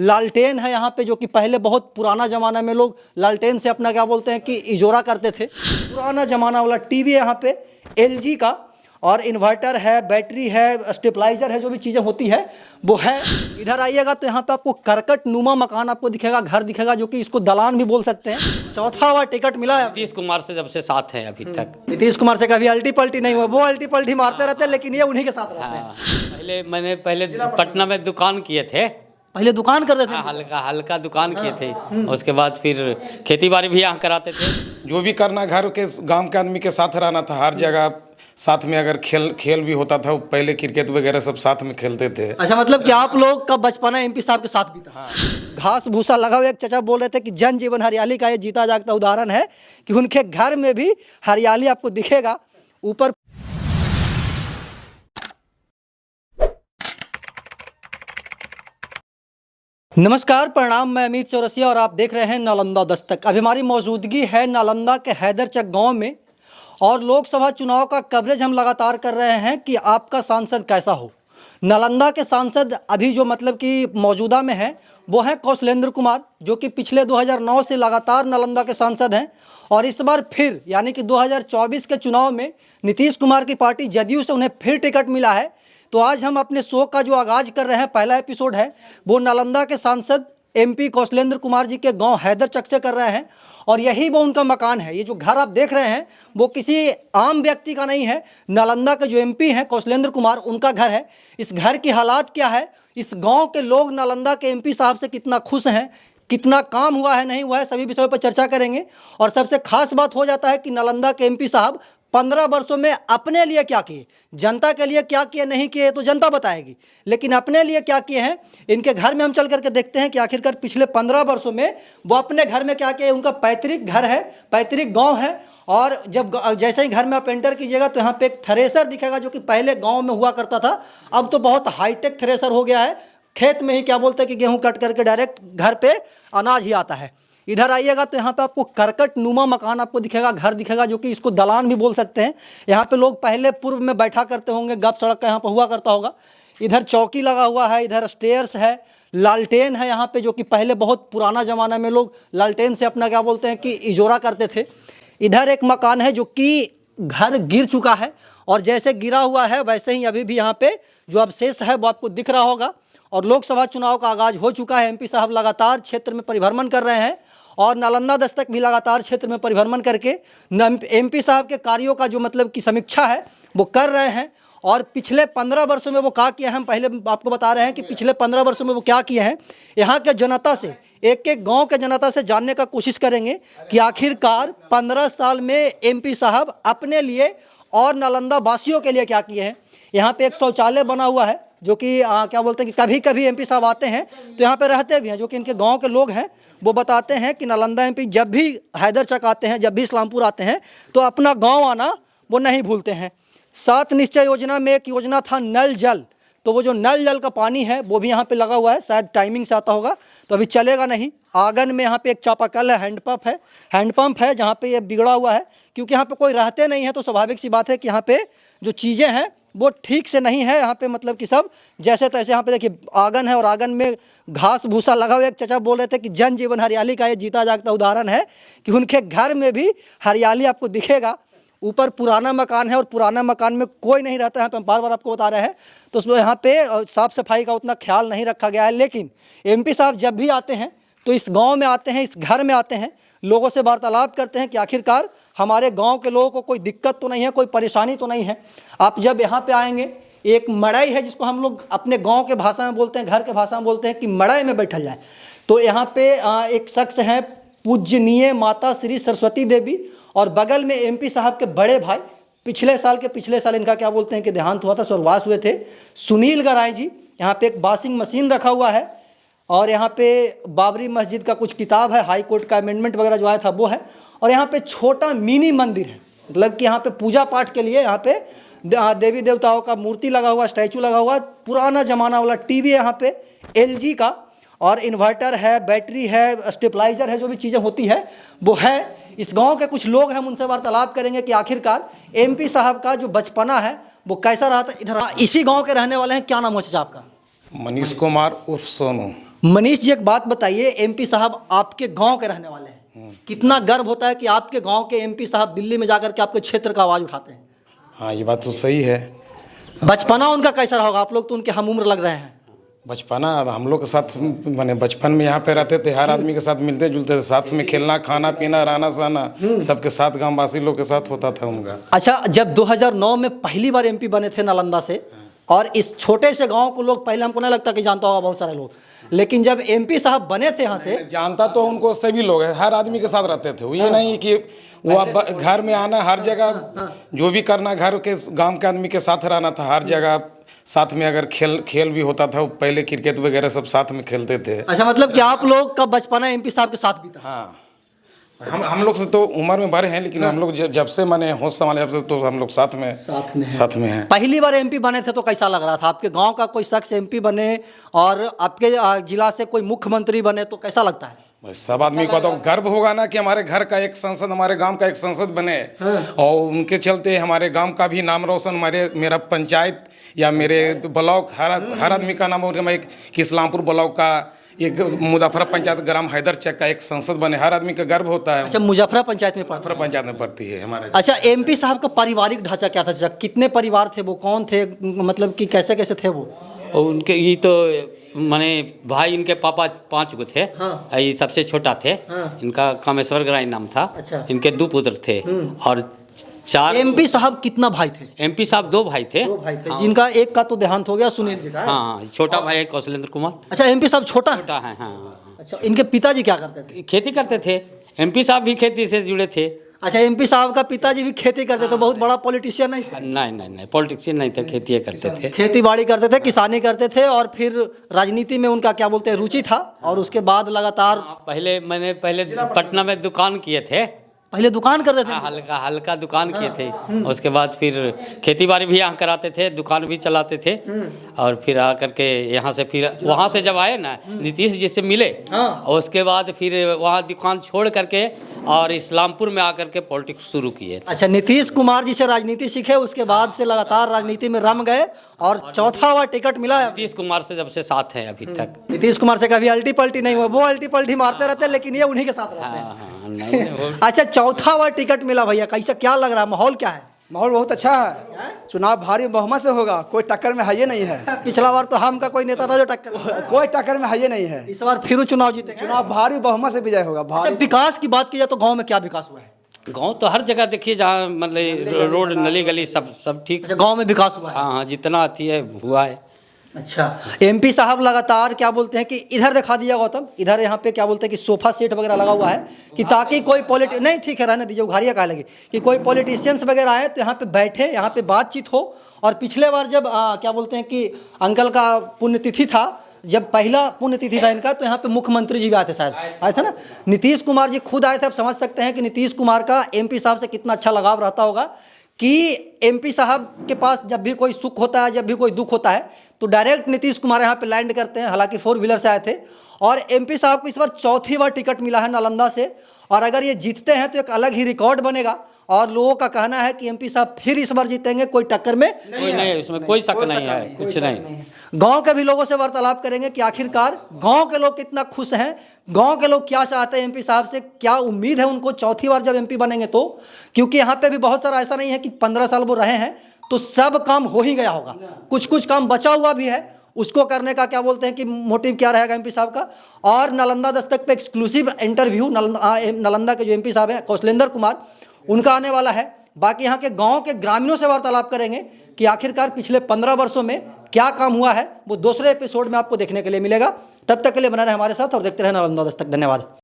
लालटेन है यहाँ पे, जो कि पहले बहुत पुराना ज़माना में लोग लालटेन से अपना क्या बोलते हैं कि इजोरा करते थे। पुराना ज़माना वाला टीवी है यहाँ पे एलजी का, और इन्वर्टर है, बैटरी है, स्टेबलाइजर है, जो भी चीज़ें होती है वो है। इधर आइएगा तो यहाँ पे आपको करकट नुमा मकान आपको दिखेगा, घर दिखेगा, जो कि इसको दलान भी बोल सकते हैं। चौथा बार टिकट मिला है नीतीश कुमार से जब से साथ हैं अभी तक। नीतीश कुमार से कभी अल्टी पल्टी नहीं हुआ, वो अल्टी पल्टी मारते रहते हैं, लेकिन ये उन्हीं के साथ रहते हैं। पहले पटना में दुकान किए थे, पहले दुकान करते थे, हल्का दुकान किए थे। उसके बाद फिर खेती बाड़ी भी यहाँ कराते थे। जो भी करना घर के गांव के आदमी के साथ रहना था, हर जगह साथ में। अगर खेल भी होता था, पहले क्रिकेट वगैरह सब साथ में खेलते थे। अच्छा, मतलब कि आप लोग का बचपना एमपी साहब के साथ बीता। हाँ। घास भूसा लगा हुआ, एक चाचा बोल रहे थे कि जन जीवन हरियाली का ये जीता जागता उदाहरण है कि उनके घर में भी हरियाली आपको दिखेगा। ऊपर नमस्कार, प्रणाम, मैं अमित चौरसिया और आप देख रहे हैं नालंदा दस्तक। अभी हमारी मौजूदगी है नालंदा के हैदरचक गांव में, और लोकसभा चुनाव का कवरेज हम लगातार कर रहे हैं कि आपका सांसद कैसा हो। नालंदा के सांसद अभी जो मतलब कि मौजूदा में है वो है कौशलेंद्र कुमार, जो कि पिछले 2009 से लगातार नालंदा के सांसद हैं, और इस बार फिर यानी कि 2024 के चुनाव में नीतीश कुमार की पार्टी जदयू से उन्हें फिर टिकट मिला है। तो आज हम अपने शो का जो आगाज़ कर रहे हैं, पहला एपिसोड है वो नालंदा के सांसद एमपी कौशलेंद्र कुमार जी के गांव हैदरचक से कर रहे हैं, और यही वो उनका मकान है। ये जो घर आप देख रहे हैं वो किसी आम व्यक्ति का नहीं है, नालंदा के जो एमपी हैं कौशलेंद्र कुमार, उनका घर है। इस घर की हालात क्या है, इस गांव के लोग नालंदा के एमपी साहब से कितना खुश हैं, कितना काम हुआ है नहीं हुआ है, सभी विषयों पर चर्चा करेंगे। और सबसे खास बात हो जाता है कि नालंदा के एमपी साहब 15 वर्षों में अपने लिए क्या किए, जनता के लिए क्या किए नहीं किए तो जनता बताएगी, लेकिन अपने लिए क्या किए हैं इनके घर में हम चल करके देखते हैं कि आखिरकार पिछले 15 वर्षों में वो अपने घर में क्या किए। उनका पैतृक घर है, पैतृक गांव है, और जब जैसे ही घर में आप एंटर कीजिएगा तो यहाँ पे एक थ्रेसर दिखेगा, जो कि पहले गाँव में हुआ करता था, अब तो बहुत हाईटेक थ्रेसर हो गया है। खेत में ही क्या बोलते हैं कि गेहूँ कट करके डायरेक्ट घर पर अनाज ही आता है। इधर आइएगा तो यहाँ पे आपको करकट नुमा मकान आपको दिखेगा, घर दिखेगा, जो कि इसको दलान भी बोल सकते हैं। यहाँ पे लोग पहले पूर्व में बैठा करते होंगे, गप सड़क का यहाँ पे हुआ करता होगा। इधर चौकी लगा हुआ है, इधर स्टेयर्स है, लालटेन है यहाँ पे, जो कि पहले बहुत पुराना ज़माना में लोग लालटेन से अपना क्या बोलते हैं कि इजोरा करते थे। इधर एक मकान है जो कि घर गिर चुका है, और जैसे गिरा हुआ है वैसे ही अभी भी यहाँ पे जो अवशेष है वो आपको दिख रहा होगा। और लोकसभा चुनाव का आगाज़ हो चुका है, एमपी साहब लगातार क्षेत्र में परिभ्रमण कर रहे हैं, और नालंदा दस्तक भी लगातार क्षेत्र में परिभ्रमण करके एमपी साहब के कार्यों का जो मतलब की समीक्षा है वो कर रहे हैं। और पिछले 15 वर्षों में वो क्या किया है, हम पहले आपको बता रहे हैं कि पिछले 15 वर्षों में वो क्या किए हैं। यहाँ के जनता से, एक एक गांव के जनता से जानने का कोशिश करेंगे कि आखिरकार 15 साल में एमपी साहब अपने लिए और नालंदा वासियों के लिए क्या किए हैं। यहाँ पे एक शौचालय बना हुआ है, जो कि क्या बोलते हैं कि कभी कभी एमपी साहब आते हैं तो यहाँ पे रहते भी हैं, जो कि इनके गांव के लोग हैं वो बताते हैं कि नालंदा एमपी जब भी हैदरचक आते हैं, जब भी इस्लामपुर आते हैं तो अपना गांव आना वो नहीं भूलते हैं। 7 निश्चय योजना में एक योजना था नल जल, तो वो जो नल जल का पानी है वो भी यहाँ पे लगा हुआ है, शायद टाइमिंग से आता होगा तो अभी चलेगा नहीं। आंगन में यहाँ पे एक चापाकल है, हैंडपम्प है जहाँ पे ये बिगड़ा हुआ है, क्योंकि यहाँ पे कोई रहते नहीं है, तो स्वाभाविक सी बात है कि यहाँ पे जो चीज़ें हैं वो ठीक से नहीं है। यहाँ पे मतलब कि सब जैसे तैसे, यहाँ पे देखिए आंगन है और आंगन में घास भूसा लगा हुआ। एक चाचा बोल रहे थे कि जन जीवन हरियाली का ये जीता जागता उदाहरण है कि उनके घर में भी हरियाली आपको दिखेगा। ऊपर पुराना मकान है और पुराना मकान में कोई नहीं रहता है, यहाँ पे हम बार बार आपको बता रहे हैं, तो उसमें यहाँ पे साफ़ सफाई का उतना ख्याल नहीं रखा गया है। लेकिन एमपी साहब जब भी आते हैं तो इस गांव में आते हैं, इस घर में आते हैं, लोगों से वार्तालाप करते हैं कि आखिरकार हमारे गांव के लोगों को कोई दिक्कत तो नहीं है, कोई परेशानी तो नहीं है। आप जब यहाँ पे आएंगे, एक मड़ई है जिसको हम लोग अपने गांव के भाषा में बोलते हैं, घर के भाषा में बोलते हैं कि मड़ई में बैठल जाए। तो यहाँ पे एक शख्स हैं पूजनीय माता श्री सरस्वती देवी, और बगल में एमपी साहब के बड़े भाई, पिछले साल इनका क्या बोलते हैं कि देहांत हुआ था, स्वर्गवास हुए थे, सुनील गराय जी। यहाँ पे एक वॉशिंग मशीन रखा हुआ है, और यहाँ पे बाबरी मस्जिद का कुछ किताब है, हाई कोर्ट का अमेंडमेंट वगैरह जो आया था वो है, और यहाँ पे छोटा मिनी मंदिर है, मतलब कि यहाँ पे पूजा पाठ के लिए यहाँ पे देवी देवताओं का मूर्ति लगा हुआ, स्टैचू लगा हुआ। पुराना ज़माना वाला टीवी है यहाँ पे एलजी का, और इन्वर्टर है, बैटरी है, स्टेबलाइजर है, जो भी चीज़ें होती है वो है। इस गांव के कुछ लोग हैं, हम उनसे वार्तालाप करेंगे कि आखिरकार एमपी साहब का जो बचपना है वो कैसा रहा था। इधर इसी गांव के रहने वाले हैं, क्या नाम है चाचा आपका? मनीष कुमार उर्फ सोनू। मनीष जी, एक बात बताइए, एमपी साहब आपके गांव के रहने वाले हैं, कितना गर्व होता है कि आपके गांव के एमपी साहब दिल्ली में जाकर के आपके क्षेत्र का आवाज़ उठाते हैं। हाँ, ये बात तो सही है। बचपना उनका कैसा रहा होगा? आप लोग तो उनके हम उम्र लग रहे हैं। बचपना अब हम लोग के साथ माने बचपन में यहाँ पे रहते थे, हर आदमी के साथ मिलते जुलते थे, साथ में खेलना खाना पीना रहना सहना सबके साथ गांववासी लोग के साथ होता था उनका। अच्छा, जब 2009 में पहली बार एमपी बने थे नालंदा से, और इस छोटे से गांव को लोग पहले, हमको नहीं लगता कि जानता होगा बहुत सारे लोग, लेकिन जब एमपी साहब बने थे यहाँ से, जानता तो उनको सभी लोग है, हर आदमी के साथ रहते थे। ये नहीं कि वो अब घर में आना, हर जगह जो भी करना घर के गांव के आदमी के साथ रहना था, हर जगह साथ में अगर खेल भी होता था, पहले क्रिकेट वगैरह सब साथ में खेलते थे। अच्छा, मतलब कि आप लोग का बचपना एमपी साहब के साथ बीता। हाँ, हम लोग से तो उम्र में बड़े हैं, लेकिन हम लोग जब से मैंने होश संभाले जब से तो हम लोग साथ में हैं। पहली बार एमपी बने थे तो कैसा लग रहा था? आपके गांव का कोई शख्स एमपी बने और आपके जिला से कोई मुख्यमंत्री बने तो कैसा लगता है? सब आदमी को तो गर्व होगा ना कि हमारे घर का एक संसद, हमारे गांव का एक संसद बने। और उनके चलते हमारे गांव का भी नाम रोशन, मेरा पंचायत या मेरे ब्लॉक, हर आदमी का नाम हो। मैं एक इस्लामपुर ब्लॉक का, एक मुजफ्फरा पंचायत ग्राम हैदरचक का एक संसद बने, हर आदमी का गर्व होता है। अच्छा, मुजफ्फरा पंचायत में मुजफ्फरा पंचायत में पड़ती है हमारे। अच्छा, एमपी साहब का पारिवारिक ढांचा क्या था? कितने परिवार थे वो, कौन थे, मतलब कि कैसे कैसे थे वो? और उनके ये तो माने भाई, इनके पापा 5 गो थे। हाँ। ये सबसे छोटा थे। हाँ। इनका कामेश्वर ग्राई नाम था। अच्छा। इनके 2 पुत्र थे और 4। एमपी साहब कितना भाई थे? एमपी साहब 2 भाई थे। 2 भाई थे, हाँ। जिनका एक का तो देहांत हो गया, सुनील जी का। हाँ, छोटा भाई है कौशलेंद्र कुमार। अच्छा, एमपी साहब छोटा है। छोटा है। हाँ, अच्छा, इनके पिताजी क्या करते थे? खेती करते थे। एमपी साहब भी खेती से जुड़े थे। अच्छा, एमपी साहब का पिताजी भी खेती करते तो बहुत बड़ा पॉलिटिशियन नहीं थे? नहीं, पॉलिटिशियन नहीं थे, खेती करते थे। खेती बाड़ी करते थे, किसानी करते थे, और फिर राजनीति में उनका क्या बोलते हैं रुचि था, और उसके बाद लगातार पहले पटना में दुकान किए थे। पहले दुकान करते थे। हल्का दुकान किए थे। उसके बाद फिर खेती बाड़ी भी यहाँ कराते थे, दुकान भी चलाते थे। और फिर आकर के यहाँ से, फिर वहाँ से जब आए ना नीतीश जी से मिले, और उसके बाद फिर वहाँ दुकान छोड़ करके और इस्लामपुर में आकर के पॉलिटिक्स शुरू किए। अच्छा, नीतीश कुमार जी से राजनीति सीखे, उसके बाद से लगातार राजनीति में रम गए, और चौथा बार टिकट मिला। नीतीश कुमार से जब से साथ हैं अभी तक। नीतीश कुमार से कभी अल्टी पल्टी नहीं हुआ, वो अल्टी पल्टी मारते रहते हैं, लेकिन ये उन्हीं के साथ रहते हैं। हाँ, नहीं। अच्छा, चौथा बार टिकट मिला भैया, कैसा क्या लग रहा है? माहौल क्या है? माहौल बहुत अच्छा है। चुनाव भारी बहुमत से होगा, कोई टक्कर में है ये नहीं है। पिछला बार तो हम का कोई नेता था जो टक्कर में था। कोई टक्कर में है ये नहीं है। इस बार फिर चुनाव जीतेंगे। चुनाव भारी बहुमत से विजय होगा। अच्छा, भारी विकास की बात की जाए तो गांव में क्या विकास हुआ है? गांव तो हर जगह देखिए, जहाँ मतलब रोड नली गली सब ठीक। अच्छा, गांव में विकास हुआ है। हाँ, जितना आती है हुआ है। अच्छा, एमपी साहब लगातार क्या बोलते हैं कि इधर दिखा दिया गौतम, इधर यहाँ पे क्या बोलते हैं कि सोफा सेट वगैरह लगा हुआ है, कि ताकि कोई नहीं, ठीक है, रहने दीजिए, उघारिया कहा लगी, कि कोई पॉलिटिशियंस वगैरह आए तो यहाँ पे बैठे, यहाँ पे बातचीत हो। और पिछले बार जब क्या बोलते हैं कि अंकल का पुण्यतिथि था, जब पहला पुण्यतिथि था इनका, तो यहाँ पे मुख्यमंत्री जी भी आए थे, शायद आए थे ना, नीतीश कुमार जी खुद आए थे। आप समझ सकते हैं कि नीतीश कुमार का एमपी साहब से कितना अच्छा लगाव रहता होगा, कि एमपी साहब के पास जब भी कोई सुख होता है, जब भी कोई दुख होता है, तो डायरेक्ट नीतीश कुमार यहाँ पे लैंड करते हैं। हालांकि 4 व्हीलर से आए थे, और एमपी साहब को इस बार चौथी बार टिकट मिला है नालंदा से, और अगर ये जीतते हैं तो एक अलग ही रिकॉर्ड बनेगा। और लोगों का कहना है कि एमपी साहब फिर इस बार जीतेंगे, कोई टक्कर में नहीं, उसमें कोई शक नहीं है, कुछ नहीं। गांव के भी लोगों से वार्तालाप करेंगे कि आखिरकार गांव के लोग कितना खुश हैं, गांव के लोग क्या चाहते हैं एमपी साहब से, क्या उम्मीद है उनको चौथी बार जब एमपी बनेंगे तो। क्योंकि यहाँ पे भी बहुत सारा ऐसा नहीं है कि 15 साल वो रहे हैं तो सब काम हो ही गया होगा, कुछ काम बचा हुआ भी है, उसको करने का क्या बोलते हैं कि मोटिव क्या रहेगा एमपी साहब का। और नालंदा दस्तक पे एक्सक्लूसिव इंटरव्यू नालंदा के जो एमपी साहब हैं कौशलेंद्र कुमार, उनका आने वाला है। बाकी यहाँ के गांव के ग्रामीणों से वार्तालाप करेंगे कि आखिरकार पिछले 15 वर्षों में क्या काम हुआ है, वो दूसरे एपिसोड में आपको देखने के लिए मिलेगा। तब तक के लिए बना रहे हमारे साथ और देखते रहे नालंदा दस्तक। धन्यवाद।